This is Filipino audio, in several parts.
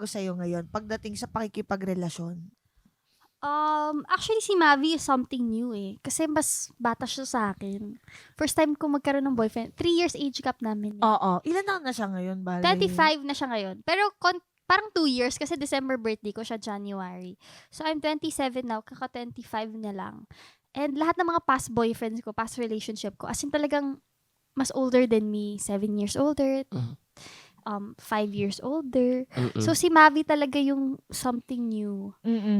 nagbago sa'yo ngayon pagdating sa pakikipagrelasyon? Actually, si Mavi is something new eh. Kasi mas bata siya sa akin. First time ko magkaroon ng boyfriend. 3 years age gap namin. Oo. Ilan taon na siya ngayon, bale? 25 na siya ngayon. Pero parang 2 years kasi December birthday ko siya, January. So, I'm 27 now. Kaka-25 na lang. And lahat ng mga past boyfriends ko, past relationship ko, as in talagang mas older than me. 7 years older. 5 years older. So, si Mavi talaga yung something new.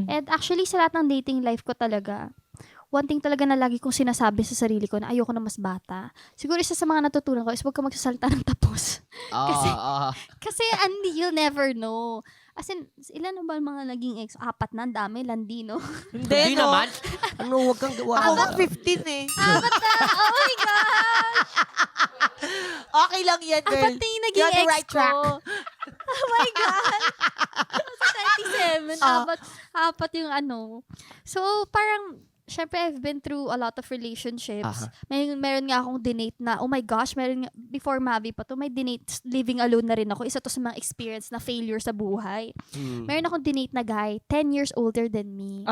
And actually, sa lahat ng dating life ko talaga, one thing talaga na lagi kong sinasabi sa sarili ko na ayoko na mas bata. Siguro isa sa mga natutunan ko is huwag ka magsasalita ng tapos. Kasi you'll never know. As in, ilan na ba mga naging ex? 4 na, dami, landi, no? Hindi no? naman. Huwag kang... Ako nga 15 eh. 4 na! Oh my gosh! Okay lang yan, girl. 4 na yung naging You're on the ex right track. ko. Oh my God! Sa 27, apat yung ano. So, parang, syempre, I've been through a lot of relationships. Meron nga akong dinate na, oh my gosh, before Mavi pa to, may dinate, living alone na rin ako. Isa to sa mga experience na failure sa buhay. Meron akong dinate na guy, 10 years older than me.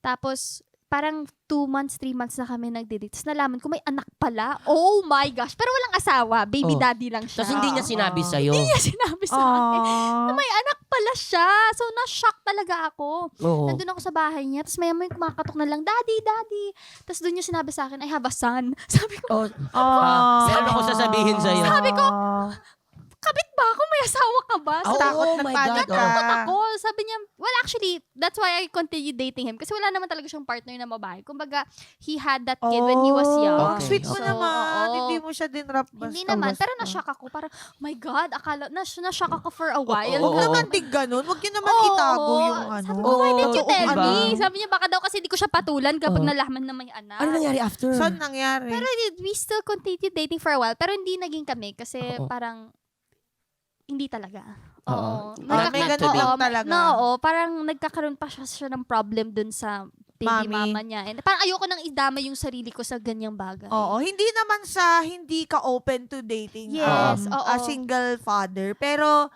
Tapos, parang 2 months, 3 months na kami nagde-date. Tapos nalaman ko may anak pala. Oh my gosh. Pero walang asawa. Baby daddy lang siya. Tapos hindi niya sinabi sa'yo. Hindi niya sinabi sa akin na may anak pala siya. So, na-shock talaga ako. Nandun ako sa bahay niya. Tapos maya may kumakatok na lang, Daddy, Daddy. Tapos doon niya sinabi sa akin, I have a son. Sabi ko, meron ako sasabihin sa'yo. Sabi ko, kabit ba ako? May asawa ka ba? Takot na my panic God. ka. Takot ako. Sabi niya, well actually, that's why I continued dating him. Kasi wala naman talaga siyang partner na babae. Kumbaga, he had that kid when he was young. Okay. Sweet mo So, naman. oo. Hindi mo siya dinrap basta. Hindi naman, pero na-shock ako. Parang, oh my God, akala, na-shock ako for a while. Huwag naman din ganun. Huwag niyo naman Oo. itago yung ano. Sabi ko, why did you tell diba? me? Sabi niya, baka daw kasi di ko siya patulan kapag nalaman na may anak. Ano nangyari after? Saan nangyari? Pero we still continued dating for a while. Pero hindi naging kami kasi parang hindi talaga. Oo. May ganun lang talaga. Parang nagkakaroon pa siya ng problem dun sa baby mama niya. And parang ayoko nang idama yung sarili ko sa ganyang bagay. Oo, hindi naman sa hindi ka open to dating Yes, a single father. Pero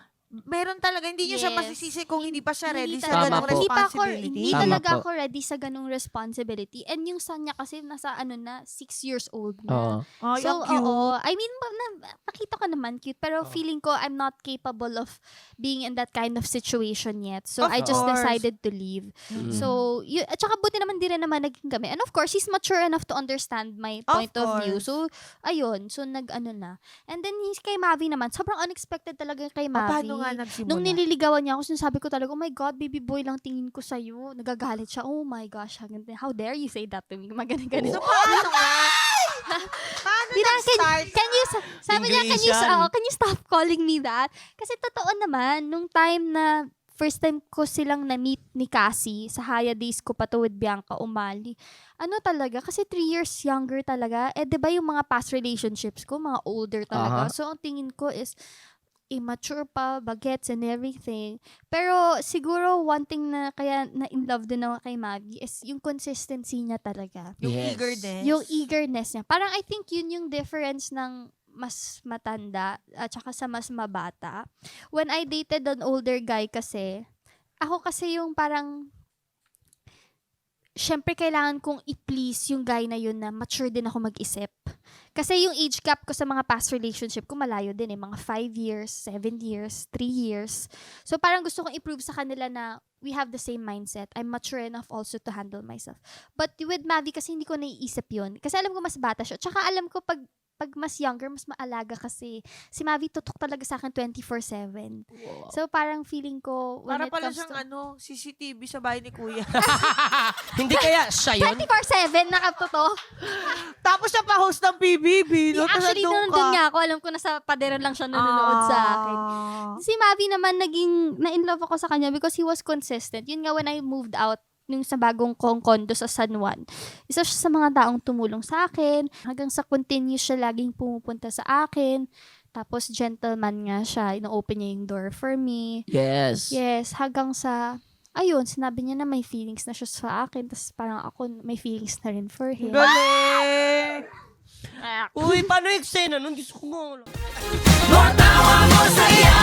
meron talaga, hindi niyo siya Yes. masisisi kung hindi pa siya ready sa talaga. ganung Tama po. responsibility. Hindi Tama talaga po. ako ready sa ganung responsibility. And yung son niya kasi nasa 6 years old na. Ay, So, ang cute. I mean, nakita ko naman cute, pero feeling ko I'm not capable of being in that kind of situation yet. So, Of I just course. decided to leave. So, at saka buti naman din naman naging kami. And of course, he's mature enough to understand my point of view. So, ayun. So, na. And then, kay Mavi naman, sobrang unexpected talaga kay Mavi. Paano nga nagsimula? Nung nililigawan niya ako, sinasabi ko talaga, oh my God, baby boy lang tingin ko sa'yo. Nagagalit siya. Oh my gosh, how dare you say that to me? Magaling-galing. So, paano nga? Paano nag-start? Sabi niya, can you stop calling me that? Kasi totoo naman, nung time na first time ko silang na-meet ni Cassie, sa Haya Days ko pa to with Bianca Umali, ano talaga, kasi 3 years younger talaga. Eh, di ba yung mga past relationships ko, mga older talaga. So, ang tingin ko is, immature pa, bagets and everything. Pero siguro one thing na kaya na in love din ako kay Mavi is yung consistency niya talaga. Yung eagerness. Yung eagerness niya. Parang I think yun yung difference ng mas matanda at saka sa mas mabata. When I dated an older guy kasi, ako kasi yung parang syempre kailangan kong i-please yung guy na yun na mature din ako mag-isip. Kasi yung age gap ko sa mga past relationship ko malayo din eh. Mga 5 years, 7 years, 3 years. So parang gusto kong i-prove sa kanila na we have the same mindset. I'm mature enough also to handle myself. But with Mavi kasi hindi ko naiisip yun. Kasi alam ko mas bata siya. Tsaka alam ko pag mas younger, mas maalaga kasi. Si Mavi tutok talaga sa akin 24/7. Wow. So parang feeling ko when Para it pala comes siyang to CCTV sa bahay ni Kuya. Hindi kaya siya yun? 24/7 nakatuto. Tapos siya pa-host ng PBB. No? Tas Actually, nandun nandun ka. nga ako. Alam ko nasa pader lang siya nanonood sa akin. Si Mavi naman, na-in-love ako sa kanya because he was consistent. Yun nga, when I moved out, yung sa bagong condo sa San Juan, isa siya sa mga taong tumulong sa akin. Hanggang sa continuous siya laging pumupunta sa akin. Tapos, gentleman nga siya. Ino-open niya yung door for me. Yes. Yes, hanggang sa ayun, sinabi niya na may feelings na siya sa akin. Tapos parang ako, may feelings na rin for him. Galing! Uy, paano yung eksena nun? Gusto ko nga. Matawa mo saya